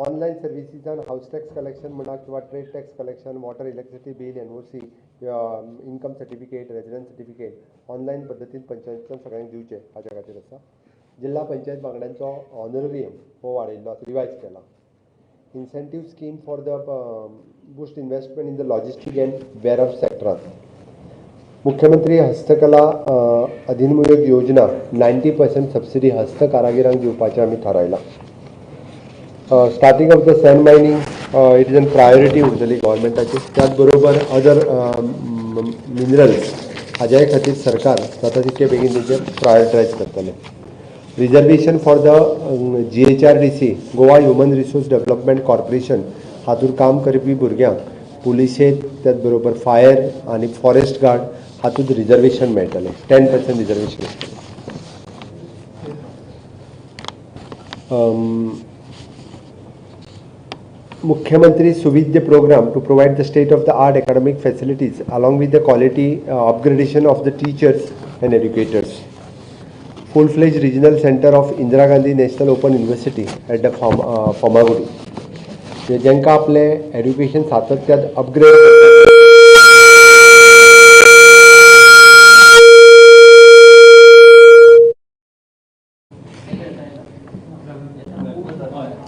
ऑनलायन सर्विसीसान हावस टॅक्स कलेक्शन म्हणा किंवा trade tax collection water electricity bill NOC income certificate residence certificate online पद्दतीन पंचायतीन सगळ्यांक दिवचे हाच्या खातीर आसा जिल्हा पंचायत वांगड्यांचो ऑनरेरियम हो वाडयल्लो आसा रिवायज केला incentive scheme for the boost investment in the logistic and warehouse सेक्टरांत मुख्यमंत्री हस्तकला अधिनियम योजना 90% सबसिडी हस्तकारागिरांक दिवपाचें आमी थारायलां starting of the San mining it is N priority उरतली गव्हर्मेंटाची त्याच बरोबर अदर मिनरल्स हाज्याय खातीर सरकार जाता तितके बेगीन तेचेर प्रायोरिटायज करतले reservation for the GHRDC Goa human resource development corporation हातूंत काम करपी भुरग्यांक पुलिशेंत त्याच बरोबर फायर आनी फॉरेस्ट गार्ड हातूंत रिजर्वेशन मेळटलें 10% रिजर्वेशन मुख्यमंत्री सुविद्य program to provide the state of the art academic facilities along with the quality upgradation of the teachers and educators. Full-fledged regional center of Indira Gandhi National Open University at the Famagudi. जेंका आपले education सातत्यात upgrade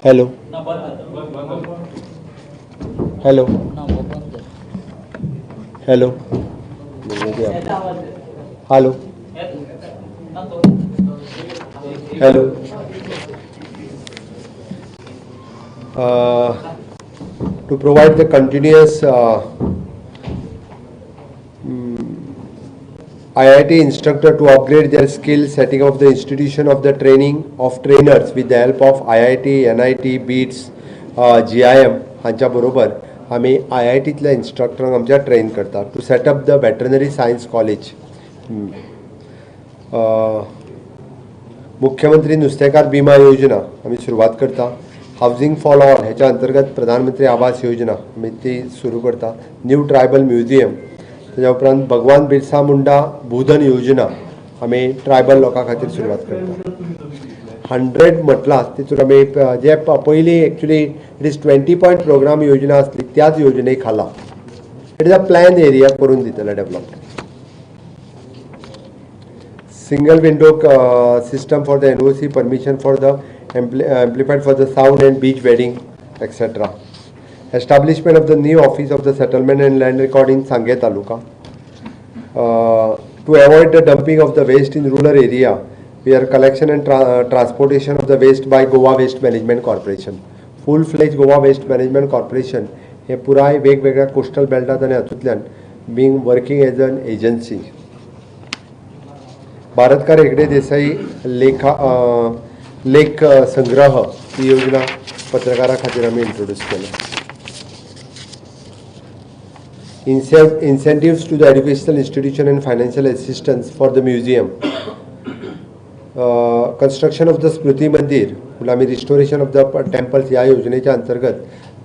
hello hello hello hello hello to provide the continuous IIT instructor to upgrade their skills, setting up the institution of the training of trainers with the help of IIT, NIT, BEATS, GIM हांच्या बरोबर आमी IITतल्या इंस्ट्रक्टरांक आमच्या train करता to set up the veterinary science college मुख्यमंत्री नुस्तेकार विमा योजना आमी सुरवात करता हावजिंग फॉर ऑल ह्याच्या अंतर्गत प्रधानमंत्री आवास योजना आमी ती सुरू करता न्यू ट्रायबल म्युझियम त्याच्या उपरांत भगवान बिरसा मुंडा भूधन योजना आमी ट्रायबल लोकां खातीर सुरवात करता. 100 म्हटलां तितून आमी जे पयलीं actually it is 20 point program योजना आसली त्याच योजने खाला it is a plan area करून दितले develop. Single window system for the NOC permission for the amplified for the sound and beach wedding, etc. Establishment of the new office of the settlement and land record in Sanghe Taluka. To avoid the dumping of the waste in rural area, where collection and transportation of the waste by Goa Waste Management Corporation. Full-fledged Goa Waste Management Corporation हे पुराय वेगवेगळ्या coastal बेल्टात आनी हातूंतल्यान being working as an agency. भारतकार Hegde Desai लेख संग्रह ही योजना पत्रकारा खातीर आमी introduce केल्या. Incentives to the educational institution and financial assistance for the museum. Construction of the Smriti Mandir, म्हणजे आमी रिस्टोरेशन ऑफ द टेम्पल्स ह्या योजनेच्या अंतर्गत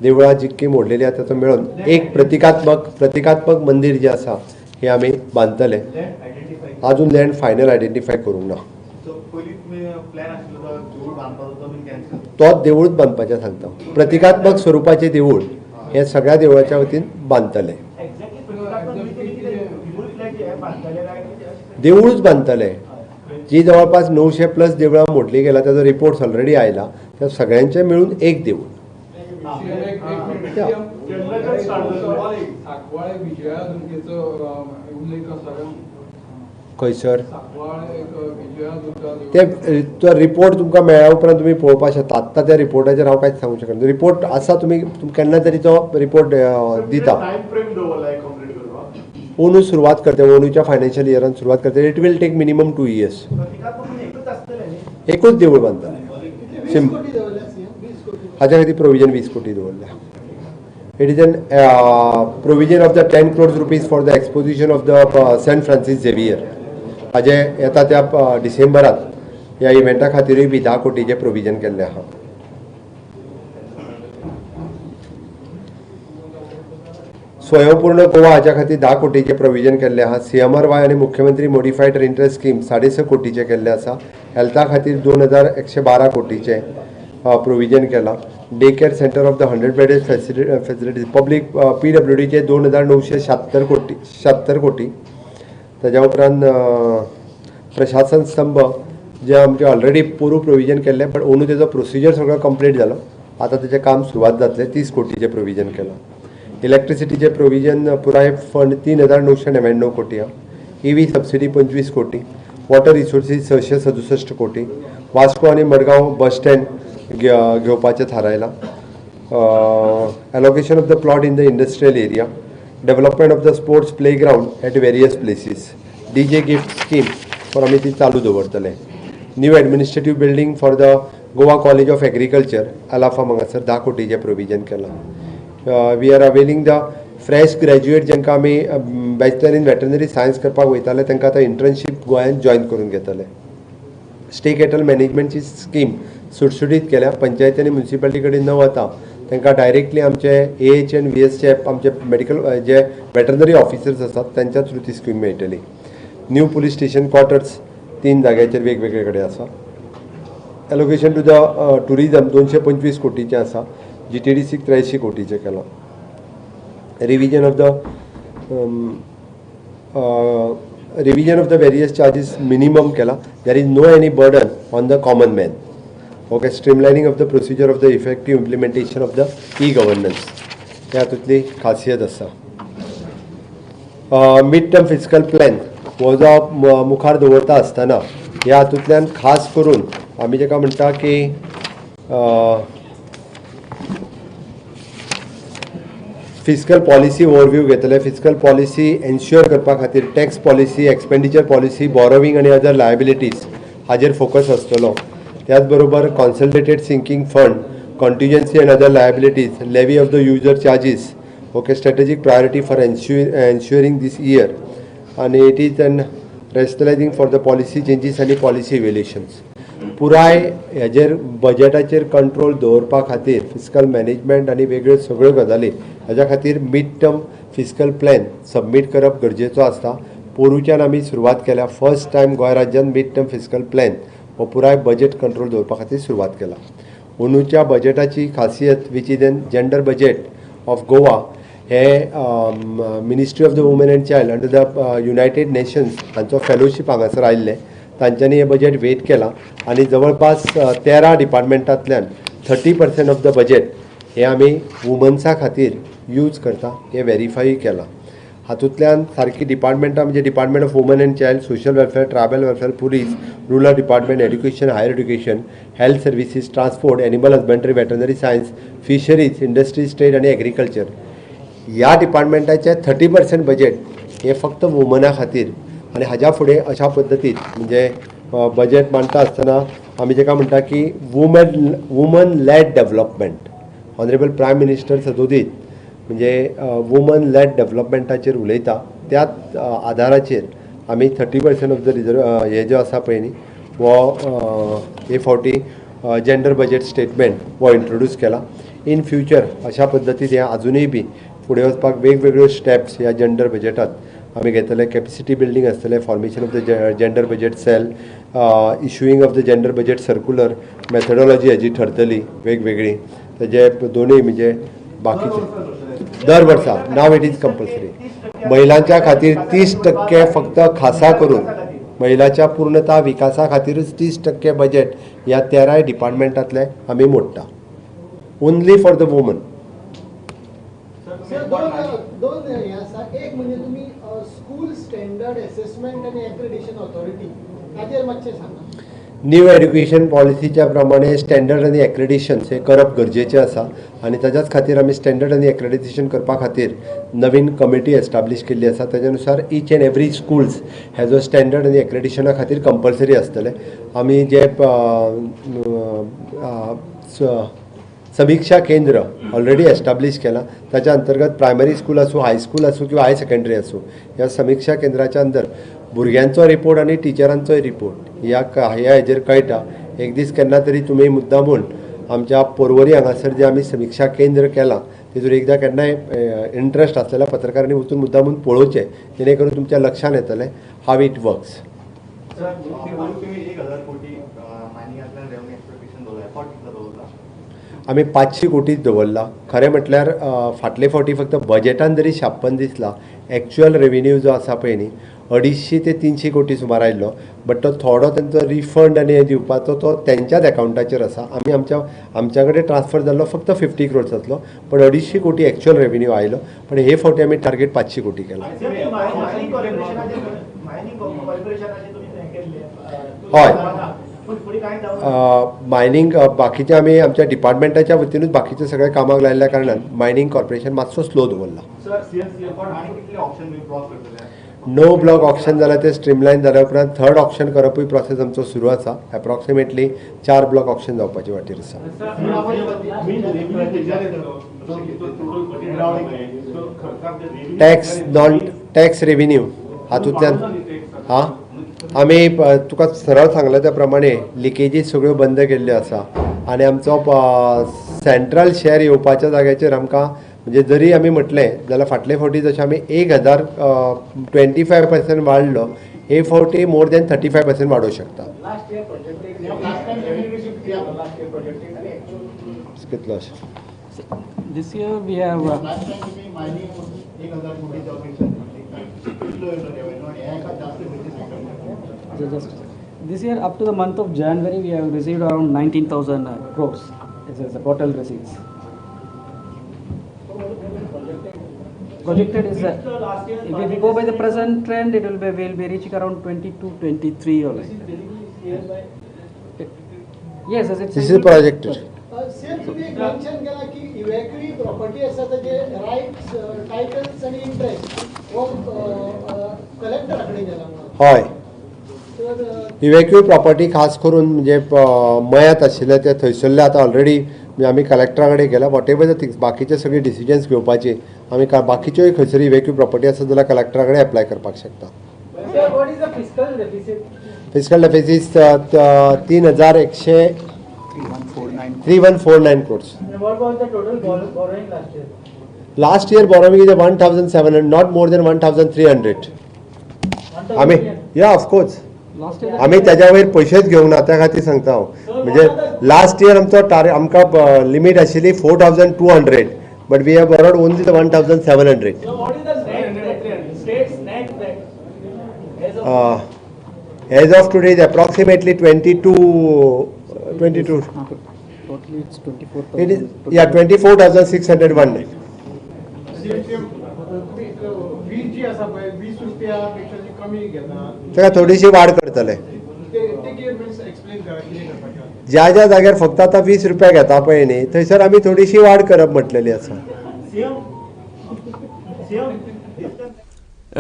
देवळां जितकी मोडलेली आसा ताचो मेळून एक प्रतिकात्मक मंदिर जे आसा हे आमी बांदतले. अजून लँड फायनल आयडेंटिफाय करूंक ना. तोच देवूळच बांदपाचें सांगता. प्रतिकात्मक स्वरुपाचें देवूळ हे सगळ्या देवळाच्या वतीन बांदतले. देवूळच बांदतले. जी जवळपास 900+ देवळां मोडली गेला त्याचा रिपोर्ट ऑलरेडी आयला. त्या सगळ्यांचे मिळून एक देवूळ. खंयसर ते रिपोर्ट तुमकां मेळ्ळ्या उपरांत तुमी पळोवपाक शकता. आत्तां त्या रिपोर्टाचेर हांव कांयच सांगूंक शकना. रिपोर्ट आसा तुमी केन्ना तरी तो रिपोर्ट दिता. ओनू सुरवात करता. ओनूच्या फायनान्शियल इयरान सुरवात करता. It will take minimum 2 years. एकूच देवूळ बांदतले. हाच्या खातीर प्रोविजन 20 कोटी दवरल्या. It is an provision of the 10 crores rupees for the exposition of the Saint Francis Xavier. हाजे येता त्या डिसेंबरात ह्या इव्हेंटा खातीरूय बी 10 कोटीचे प्रोविजन केल्ले आहा. स्वयंपूर्ण गोवा हाच्या खातीर 10 कोटीचे प्रोविजन केल्ले आहा. CMRY आनी मुख्यमंत्री मॉडिफायड इंटरेस्ट स्कीम 6.5 कोटीचे केल्ले आसा. हेल्था खातीर 2112 कोटीचे प्रोविजन केला. Day care centre of the 100 bedded facilities public PWDचे 2976 कोटी. ताज्या उपरांत प्रशासन स्तंभ जे आमचे ऑलरेडी पूर्व प्रोविजन केल्ले बट ओनू तेजो प्रोसिजर सगळो कंप्लीट जालो. आतां तेजें काम सुरवात जातलें. 30 कोटीचे प्रोविजन केलां. इलेक्ट्रिसिटीचे प्रोविजन पुराय फंड 3999 कोटी आहा. EV सबसिडी 25 कोटी. वॉटर रिसोर्सीस 667 कोटी. वास्को आनी मडगांव बस स्टँड घेवपाचें थारायलां. Allocation of the plot in the industrial area. Development of the sports play ground at various places. DJ gift scheme for आमी ती चालू दवरतले. New administrative building for the Goa college of agriculture अलाफा हांगासर 10 कोटीचे प्रोविजन केलां. We are availing the fresh graduate जांकां आमी बॅचलर इन वेटरनरी सायन्स करपाक वयताले तांकां आतां इंटर्नशीप गोंयांत जॉयन करून घेतले. स्टे कॅटल मॅनेजमेंटची स्कीम सुटसुटीत केल्या. पंचायती आनी म्युनिसिपालिटी कडेन न वता तांकां डायरेक्टली आमचे AH and VSचे आमचे मेडिकल जे वेटरनरी ऑफिसर्स आसात त्यांच्या थ्रू ती स्कीम मेळटली. न्यू पुलीस स्टेशन क्वॉर्टर्स 3 जाग्याचेर वेगवेगळे कडेन आसा. एलोकेशन टू द टुरिझम 225 कोटीचे आसा. GTDC 83 कोटीचे केलां. Revision of the various charges minimum केला. There is no any burden on the common man. Okay. Streamlining of the procedure of the effective implementation of the e-governance हे हातूंतली खासियत आसा. Mid term fiscal plan हो जो मुखार दवरता आसतना ह्या हातूंतल्यान खास करून आमी जेका म्हणटा की फिस्कल पॉलिसी ओवरव्यू घेतले. फिस्कल पॉलिसी एन्श्युअर करपा खातीर tax policy, expenditure policy, borrowing आनी अदर लायबिलिटीज हाजेर फोकस आसतलो. त्याच बरोबर consolidated sinking fund, contingency and other liabilities, levy of the user charges. Okay. Strategic priority for ensuring this year आनी it is an रेस्टलायझिंग for the policy changes आनी policy evaluations. पुराय हेजेर बजेटाचेर control दवरपा खातीर फिस्कल मॅनेजमेंट आनी वेगळ्यो सगळ्यो गजाली हाज्या खातीर mid term fiscal plan submit करप गरजेचो आसता. पोरूच्यान आमी सुरवात केल्या. फर्स्ट टायम गोंय राज्यान मिड टर्म फिस्कल प्लॅन हो पुराय बजेट कंट्रोल दवरपा खातीर सुरवात केला. अंदूच्या बजेटाची खासियत which is an gender budget of Goa हे ministry of the woman and child under the United Nations हांचो फेलोशीप हांगासर आयिल्ले. तांच्यांनी हे बजेट वेट केला आनी जवळपास 13 डिपार्टमेंटांतल्यान 30% ऑफ द बजेट हे आमी वुमन्सा खातीर यूज करता हे व्हेरीफाय केलां. हातूंतल्यान सारकी डिपार्टमेंटां म्हणजे department of woman and child, social welfare, tribal welfare, police, rural department, education, higher education, health services, transport, animal husbandry, veterinary science, fisheries, industries, trade आनी एग्रीकल्चर ह्या डिपार्टमेंटाचे 30% बजेट हे फक्त वुमना खातीर. आनी हाज्या फुडें अशा पद्दतीन म्हणजे बजेट मांडटा आसतना आमी जेका म्हणटा की woman led development. Honourable prime minister सदोदीत म्हणजे वुमन लेड डेव्हलपमेंटाचेर उलयता. त्याच आदाराचेर आमी 30% ऑफ द हे जो आसा पळय न्ही हो हे फावटी जेंडर बजेट स्टेटमेंट हो इंट्रोड्यूस केला. इन फ्युचर अशा पद्दतीन हे आजुनूय बी फुडें वचपाक वेगवेगळ्यो स्टेप्स ह्या जेंडर बजेटांत आमी घेतले. कॅपेसिटी बिल्डींग आसतलें, formation of the gender budget cell, issuing of the gender budget circular, methodology हाजी ठरतली वेगवेगळी. तेजे दोनूय म्हणजे बाकीचे दर वर्सा नाव इट इज कंपल्सरी. महिलांच्या खातीर 30% फक्त खासा करून महिलाच्या पूर्णता विकासा खातीरच 30% बजेट ह्या 13 डिपार्टमेंटांतले आमी मोडटा. Only for the woman. दोन हे आसा. एक म्हणजे तुम्ही स्कूल स्टँडर्ड असेसमेंट आणि एक्रेडिशन ऑथॉरिटी हाचेर मातशें सांगा. न्यू एड्युकेशन पॉलिसीच्या प्रमाणे स्टँडर्ड आनी एक्रेडिशन्स हे करप गरजेचें आसा आनी ताच्याच खातीर आमी स्टँडर्ड आनी एक्रेडिटेशन करपा खातीर नवीन कमिटी एस्टाब्लीश केल्ली आसा. ताज्यानुसार ईच एंड एवरी स्कूल्स हेजो स्टँडर्ड आनी एक्रेडिशना खातीर कंपल्सरी आसतले. आमी जे समीक्षा केंद्र ऑलरेडी एस्टाब्लीश केला. ताच्या अंतर्गत प्रायमरी स्कूल आसूं, हायस्कूल आसूं किंवा हाय सेकंडरी आसूं ह्या समीक्षा केंद्राच्या अंदर भुरग्यांचो रिपोर्ट आनी टिचरांचोय रिपोर्ट ह्या हेजेर कळटा. एक दीस केन्ना तरी तुमी मुद्दामून आमच्या पर्वरी हांगासर जे आमी समीक्षा केंद्र केलां तेतून एकदां केन्नाय इंट्रस्ट आसलेल्या पत्रकारांनी वचून मुद्दामून पळोवचें जेणे करून तुमच्या लक्षांत येतलें हाव इट वर्क्स. आमी 500 कोटीच दवरला. खरें म्हटल्यार फाटले फावटी फक्त बजेटान जरी 56 दिसला, एक्चुअल रेवेन्यू जो आसा पळय न्ही 250 ते 300 कोटी सुमार आयिल्लो. बट तो थोडो तेंचो रिफंड आनी हे दिवपाचो तो तेंच्याच एकावंटाचेर आसा. आमी आमच्या कडेन ट्रान्सफर जाल्लो फक्त 50 crores जातलो, पण 250 कोटी एक्चुअल रेवेन्यू आयलो. पण हे फावटी आमी टार्गेट 500 कोटी केला. हय, मायनींग बाकीचे आमी आमच्या डिपार्टमेंटाच्या वतीनूच बाकीचे सगळे कामाक लायिल्ल्या कारणान मायनींग कॉर्पोरेशन मातसो स्लो दवरला. नो ब्लॉक ऑप्शन जाल्यार ते स्ट्रीमलायन जाल्या उपरांत थर्ड ऑप्शन करपूय प्रोसेस आमचो सुरू आसा. एप्रॉक्सिमेटली 4 ब्लॉक ऑप्शन जावपाचे वाटेर आसा. टॅक्स रेवेन्यू हातूंतल्यान आमी तुका सरळ सांगले त्या प्रमाणे लिकेजीस सगळ्यो बंद केल्ल्यो आसा आनी आमचो सेंट्रल शेअर येवपाच्या जाग्याचेर आमकां म्हणजे जरी आमी म्हटलें जाल्यार फाटले फावटी जशें आमी 1025% वाडलो, हे फावटी मोर दॅन 35% वाडोवंक शकता. कितलो This year we have this year up to the month of January we have received around 19,000 crores. This is the total receipts. Projected is if we go by the present trend, it will be we'll be reaching around 22, 23 or like. Yes, as it's this is projected. Same तुम्ही एक mention केला की इव्हॅक्युएट property आसा ताचे rights, titles आणि interest हो कलेक्टरा कडेन गेला. हय, इव्हॅक्युएट प्रॉपर्टी खास करून म्हणजे मयात आशिल्ले ते थंयसरले आतां ऑलरेडी म्हणजे आमी कलेक्टरा कडेन गेला. वॉट एवर द थिंग्स बाकीचे सगळे डिसिजन्स घेवपाचे आमी बाकीच्योय खंयसर इव्हॅक्युएट प्रॉपर्टी आसा जाल्यार कलेक्टरा कडेन एप्लाय करपाक शकता. Fiscal deficit 3149 crores. What was the total borrowing last year? Last year borrowing is a 1,700, not more than 1,300. आम्ही या ऑफकोर्स आम्ही त्याच्या वयर पयशेच घेवंक ना त्या खातीर सांगता हांव म्हणजे लास्ट इयर आमचो आमकां लिमीट आशिल्ली 4,200 but we have borrowed only the 1,700. As of today is approximately 22. Totally it's 24,000. It is 24,601. वीज जी आसा पळय 20 रुपया पेक्षा जी कमी घेतात तेका थोडीशी वाड करतले. ते कितें एक्सप्लेन करा कितें करपाचें. ज्या ज्या जाग्यार फक्त आतां 20 रुपया घेता पळय न्ही थंयसर आमी थोडीशी वाड करप म्हटलेली आसा.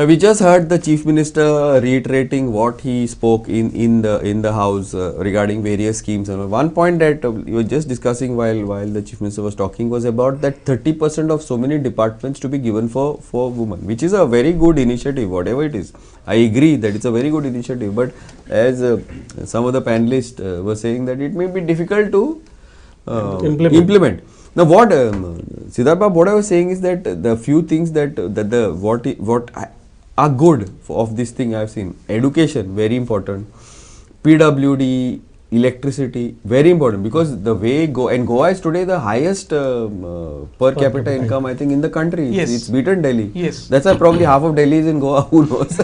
We just heard the Chief Minister reiterating what he spoke in the House regarding various schemes. And one point that we were just discussing while the Chief Minister was talking was about that 30% of so many departments to be given for women, which is a very good initiative, whatever it is. I agree that it's a very good initiative, but as some of the panelists were saying that it may be difficult to implement. Now, what Siddharth, what I was saying is that the few things what are good of this thing I have seen. Education, very important. PWD, electricity, very important, because the way Goa is today the highest per capita income I think in the country. Yes. It's beaten Delhi. Yes. That's why probably half of Delhi is in Goa. Who knows?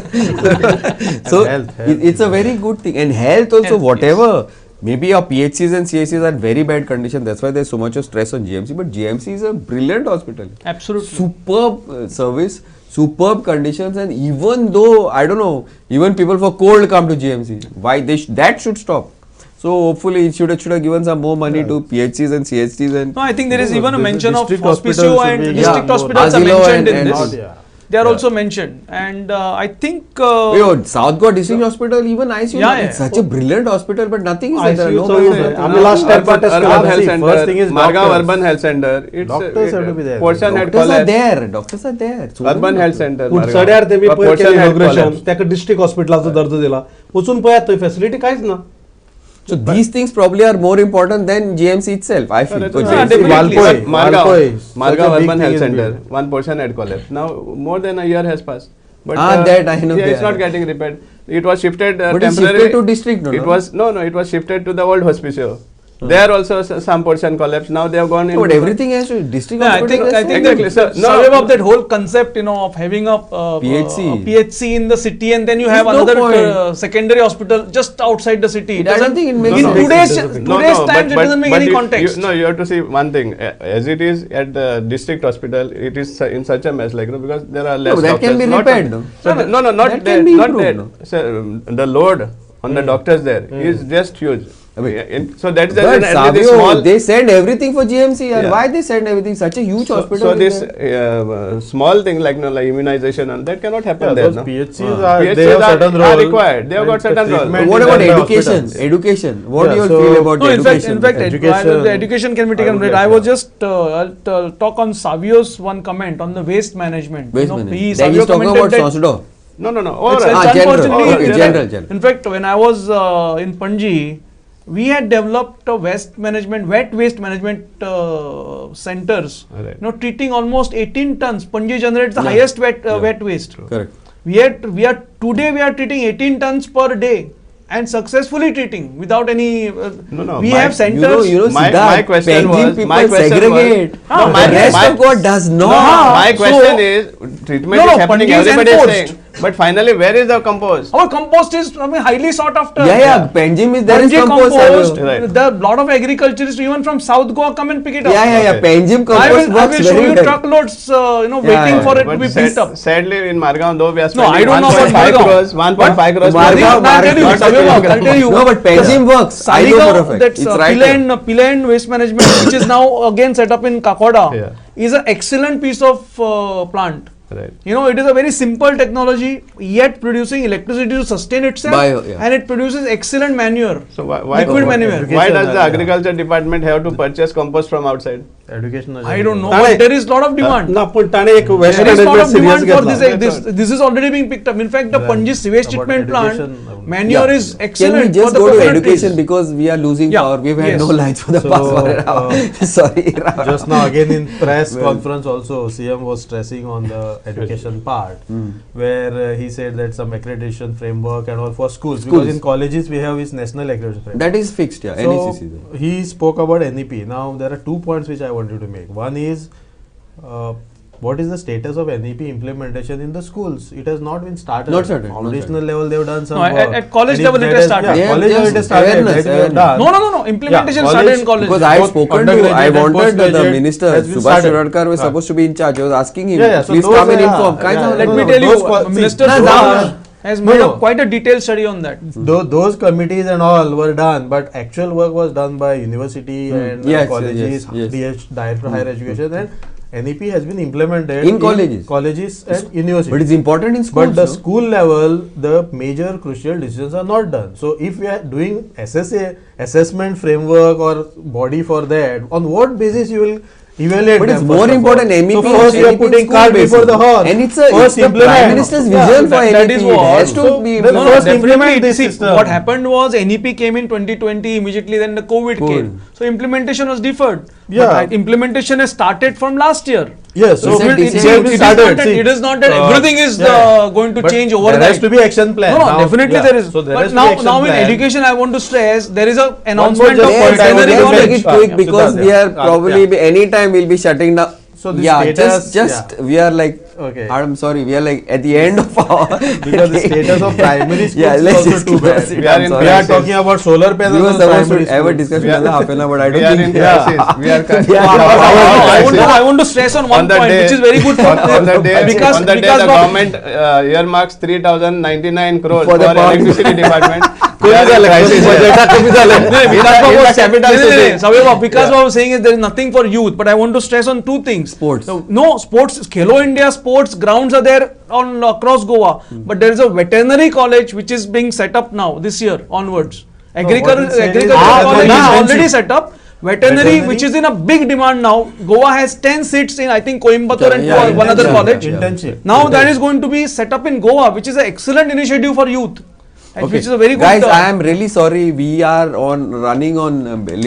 So health. It's a very good thing, and health also. Health, Whatever. Maybe our PHCs and CHCs are in very bad condition. That's why there's so much of stress on GMC. But GMC is a brilliant hospital. Absolutely. Superb service, superb conditions, and even though I don't know, even people for cold come to GMC. Why that should stop. So hopefully it should have given some more money to PHCs and CHCs and. No, I think there is even a mention of district hospicio hospitals and should be- district Yeah, hospitals are Asilo mentioned and in this. Yeah. They are also mentioned, and I think. South Goa District Hospital, even ICU, Yeah, it's yeah. such a brilliant hospital, but nothing is there. ICU No so beds is there. there. आम्ही last time Urban protest Health केला. See, first thing Center, is Margaon doctors. Urban Health Center. It's Doctors have to be there. Portion had Doctors are collapsed. there. Doctors are there. So Urban many Health doctors. Center. कुडचड्यार तेमी Margaon. पयर Portion केलें had inauguration collapsed. ताका district हॉस्पिटलाचो दर्जो दिला वचून पळयात थंय facility कांयच ना. So these things probably are more important than GMC itself, I feel. Because Yeah, GMC definitely. Walpoi. Margaon Such a Margaon big Urban thing Health is Center. built. One portion had collapsed. Now more than a year has passed. But that I know. Yeah, it's Yeah. not getting repaired. It was shifted But it's temporarily. shifted to district, no? It was no. It was shifted to the old hospicio. There also some portion collapsed. Now they have gone in. But everything has to district Yeah, I hospital. think has to Exactly. be- So, no, survive of that whole concept, of having a PHC. PHC in the city, and then you There's have no another point. secondary hospital just outside the city. I don't think it makes in sense. today's No, today's no, times it doesn't make any context. You have to see one thing. As it is at the district hospital, it is in such a mess, because there are less. No, that can doctors, be not- repaired, no? So No, no, not that there, can be not improved, there. no? So, the load on the doctors there is just huge. So that's the But reason everything Savio, small. they send everything for GMC. And Yeah. why they send everything? Such a huge hospital. So is this there. small thing like immunization and that cannot happen Yeah, there. those No? PHCs are they PHCs have certain are role. required. They have got and the certain role. treatment What is about done by education? hospitals. Education. What Yeah, do you so- feel about No, education? in fact, Education- the education can be I taken. would Right. like I was that. just I'll talk on Savio's one comment on the waste management. Waste He management. Savio He's talking commented about that Sonsudo. No. it's Overall. general. unfortunately Okay, general. In fact, when I was in Panji, we had developed a wet waste management centers. Right. Treating almost 18 tons. Panji generates the Yeah. highest wet Yeah. wet waste. Correct. We are treating 18 tons per day and successfully treating without any. No, We my- have centers. You know, My Siddharth, question Penjim was- people my question segregate. was- No, the rest of God does No, not. my So- question is treatment No, is happening. Panji is Everybody is enforced. saying, but finally, where is the compost? Our compost is highly sought after. Yeah. Penjim is there is Panji compost. compost. Savio. Right. The lot of agriculturists even from South Goa come and pick it up. Yeah. Okay. Penjim I compost will works show very you well. truckloads, waiting yeah. for it to But be picked up. sadly, in Margaon, though we are No, I spending don't know about 1.5 Margaon. crores, 1.5 crores. Margaon, I'll tell you, Margaon. Savio, I'll tell you. No, but Penjim works. I know for a fact. That's It's right there. Pilen waste management, which is now again set up in Kakoda, Yeah. is an excellent piece of plant. Right. You know, it is a very simple technology, yet producing electricity to sustain itself, Yeah. and it produces excellent manure. So why Liquid manure. Why does the Yeah. agriculture department have to purchase compost from outside? Education. I don't know, Tane- but there is lot of demand. ना पण ताणे एक वेस्ट There is lot of serious demand for घेतला this is already being picked up. In fact, the Right. Panji's sewage About treatment plant education, manure Yeah. is Can excellent. we just for the go to coconut education trees. because we are losing Yeah. power? We've had Yes. no lines for the So, past 1 hour. Sorry. Just now again in press conference also CM was stressing on the education part where he said that some accreditation framework and all for schools, because Schools. in colleges we have is national accreditation framework. That is fixed, yeah. So NECC. he spoke about NEP. Now there are 2 points which I wanted to make. One is what is the status of NEP implementation in the schools? It has not been started. Not started, not Foundational level they have done some No, work. at college And if level it that has is- started. Yeah, They have college level just it has started. awareness, That we have awareness. done. No. Implementation Yeah, started college- in college. Because I have Both spoken to, undergraduate I and wanted the postgraduate minister, has been Subhash started. Shirarkar was supposed to be in charge. I was asking him, Yeah, so please those come and are- inform. yeah, Kind of Let no, me no, tell those you, see, Minister those Rao are- has No, made no. quite a detailed study on that. Those committees and all were done, but actual work was done by university and Yes, colleges, yes. DH, Director Higher Education, and NEP has been implemented In colleges. and universities. But it's important in schools. But the no? school level, the major crucial decisions are not done. So if we are doing SSA, assessment framework or body for that, on what basis you will evaluate But them it's first more of important all? MEP. So first you are MEP putting school cart before basis. the horse. And it's First the Prime implement. Minister's Yeah, vision for that NEP. is It what- has to So be the No, first definitely. implement this See, system. what happened was NEP came in 2020 immediately, then the COVID came. So implementation was deferred. Yeah. But implementation has started from last year. Yes, So so said it this has year been it is started. not that- See, it is not that everything is going to But change there overnight. has to be action plan. No, Now, definitely yeah. there is. So there But has to be action now in plan. education, I want to stress there is a more announcement just of point I veterinary would Let's like make college. it quick because we are probably yeah. anytime we'll be shutting down. So the yeah, status- just yeah. we are like. Okay. I'm sorry, we are like at the end of our. Because the status of primary schools Yeah, is let's also just too close bad. it. We are I'm in sorry. We are crisis. talking about solar We panels were on supposed primary to have a schools. discussion We are- another half an hour, but I We don't are think. in crisis. We are I want to stress on one On the point, day- which is very good for on the day, because on the day because the what- government earmarks 3,099 crores For for, the power- electricity department. We कमी are in झालं, crisis कमी here. झालं, कमी झालं. Vikas Babu In was the capital city. Vikas Babu was saying is there is nothing for youth, but I want to stress on two things. Sports. No, sports. Khelo India sports grounds are there on across Goa, but there is a veterinary college which is being set up now this year onwards. what Agricultural it said is- agricultural college is now- already set up. Veterinary, Veterinary- which is in a big demand now. Goa has 10 seats in I think Coimbatore and Yeah, one other internship. college. Internship. Now that is going to be set up in Goa, which is an excellent initiative for youth, and Okay. which is a very good. Guys, I am really sorry. We are running on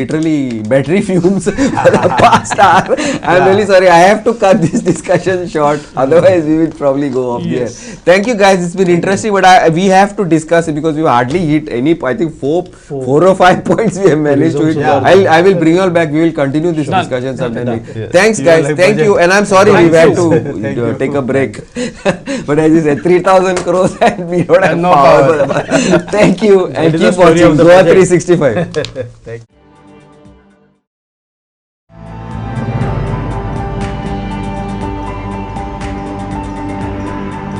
literally battery fumes for the past hour. I am really sorry. I have to cut this discussion short. Otherwise, we will probably go off Yes. there. Thank you, guys. It's been interesting, but we have to discuss it because we hardly hit any. I think four or five points we have managed to hit. Yeah. I will bring you all back. We will continue this Done. discussion sometime. Yes. Thanks, You guys. like Thank budget? you. And I'm sorry Thank we had you. Thank to you. take a break. But as you said, 3,000 crores and we don't have And no power. power. Thank you and That is the keep story watching of the GOA project. 365. Thank you.